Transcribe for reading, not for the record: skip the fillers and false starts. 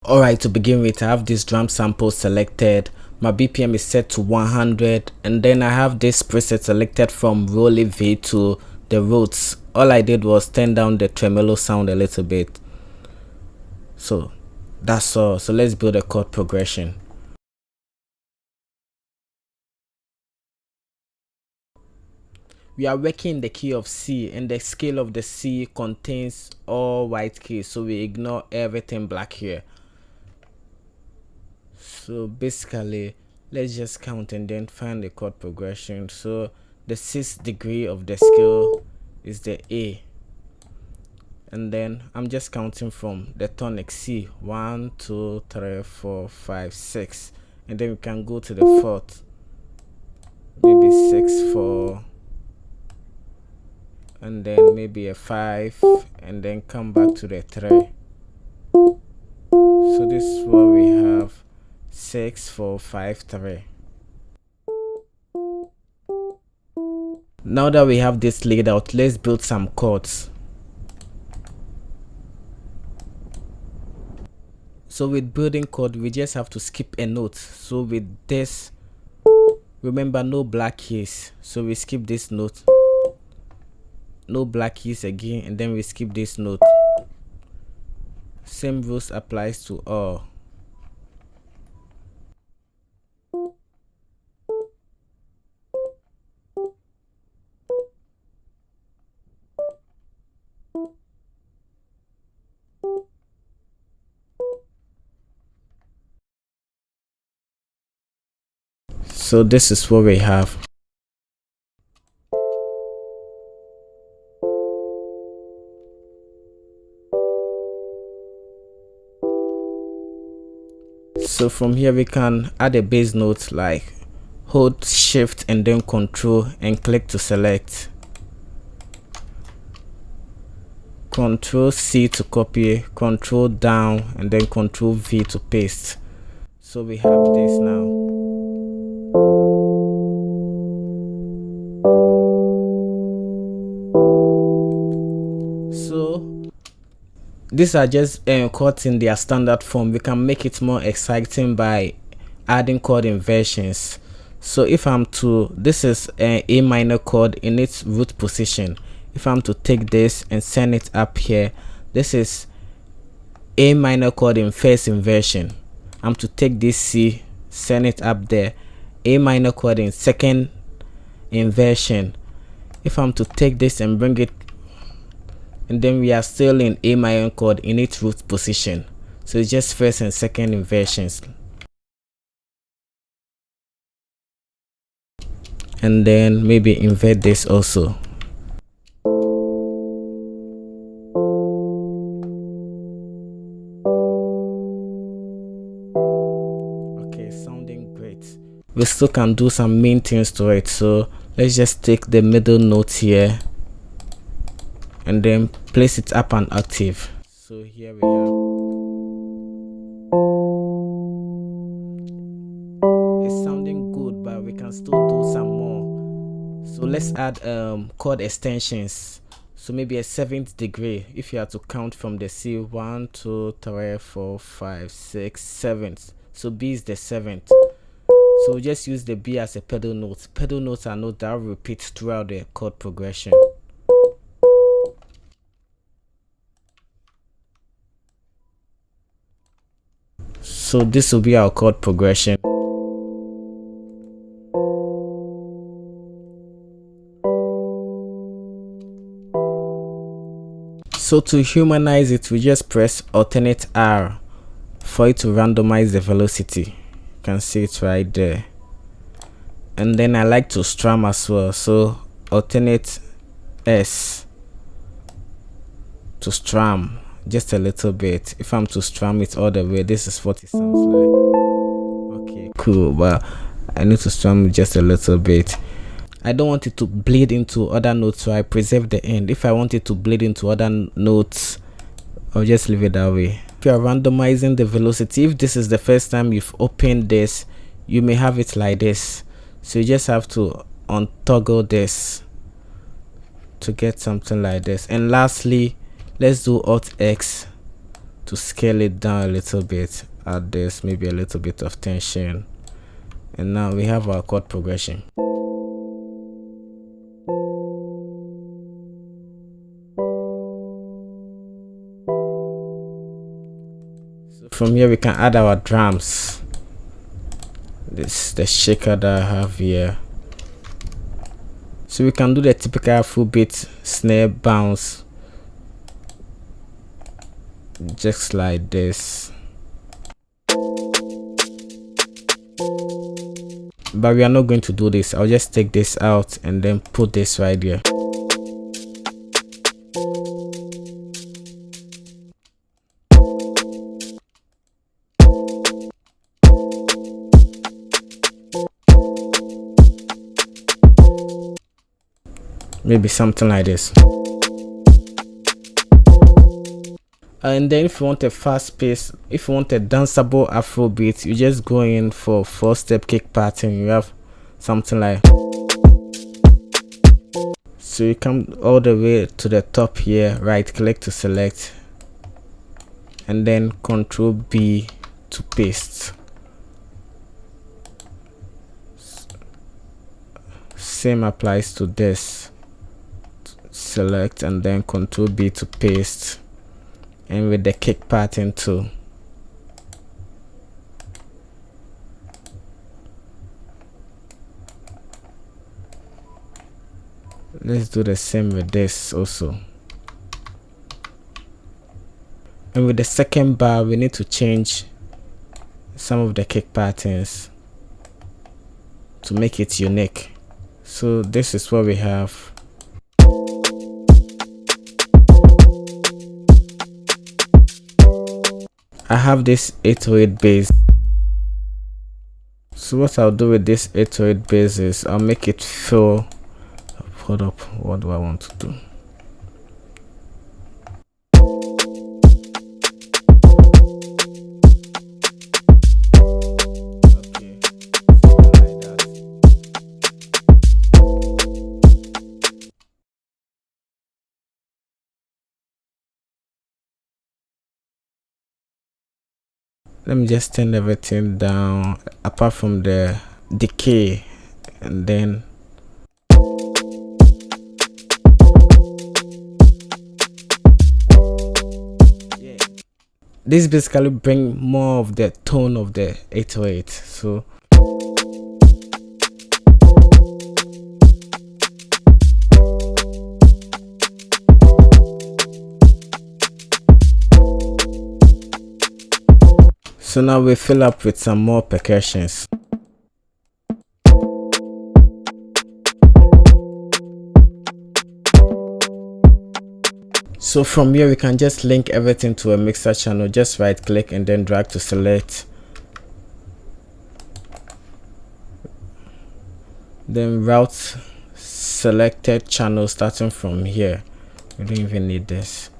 Alright, to begin with, I have this drum sample selected. My BPM is set to 100, and then I have this preset selected from Rolly V to the roots. All I did was turn down the tremolo sound a little bit. So that's all. So let's build a chord progression. We are working in the key of C, and the scale of the C contains all white keys, so we ignore everything black here. So basically, let's just count and then find the chord progression. So the 6th degree of the scale is the A, and then I'm just counting from the tonic C, 1 2 3 4 5 6, and then we can go to the 4th, maybe 6 4, and then maybe a 5, and then come back to the 3. So this is what we have: 6 4 5 3. Now that we have this laid out, let's build some chords. So with building chord, we just have to skip a note. So with this, remember, no black keys, so we skip this note, no black keys again, and then we skip this note. Same rules applies to all. So this is what we have. So from here we can add a bass note, like hold shift and then control and click to select. Control C to copy, control down, and then control V to paste. So we have this now. So these are just chords in their standard form. We can make it more exciting by adding chord inversions. So if I'm to, this is an A minor chord in its root position. If I'm to take this and send it up here, this is A minor chord in first inversion. I'm to take this C, send it up there, A minor chord in second inversion. If I'm to take this and bring it, and then we are still in A minor chord in its root position. So it's just first and second inversions. And then maybe invert this also. Okay, sounding great. We still can do some main things to it. So let's just take the middle note here and then place it up an octave. So here we are. It's sounding good, but we can still do some more. So let's add chord extensions. So maybe a 7th degree. If you have to count from the C, 1 2 3 4 5 6 7th. So B is the 7th. So we just use the B as a pedal note. Pedal notes are notes that repeat throughout the chord progression. So this will be our chord progression. So to humanize it, we just press alternate R for it to randomize the velocity. You can see it right there. And then I like to strum as well, so alternate S to strum just a little bit. If I'm to strum it all the way, this is what it sounds like. Okay, cool, but I need to strum just a little bit. I don't want it to bleed into other notes, so I preserve the end. If I want it to bleed into other notes, I'll just leave it that way. If you are randomizing the velocity, if this is the first time you've opened this, you may have it like this. So you just have to untoggle this to get something like this. And lastly, let's do Alt X to scale it down a little bit, add this, maybe a little bit of tension, and now we have our chord progression. So from here we can add our drums. This is the shaker that I have here. So we can do the typical Afrobeat snare bounce, just like this. But we are not going to do this. I'll just take this out and then put this right here. Maybe something like this. And then if you want a fast pace, if you want a danceable Afrobeat, you just go in for 4-step kick pattern. You have something like, so you come all the way to the top here, right click to select, and then Control B to paste. Same applies to this. Select and then Control B to paste, and with the kick pattern too. Let's do the same with this also. And with the second bar we need to change some of the kick patterns to make it unique. So this is what we have. I have this 808 bass. So what I'll do with this 808 bass is I'll make it feel, hold up, what do I want to do? Okay, like that. Let me just turn everything down apart from the decay, and then yeah, this basically bring more of the tone of the 808. So now we fill up with some more percussions. So from here we can just link everything to a mixer channel. Just right click and then drag to select. Then route selected channel starting from here. We don't even need this.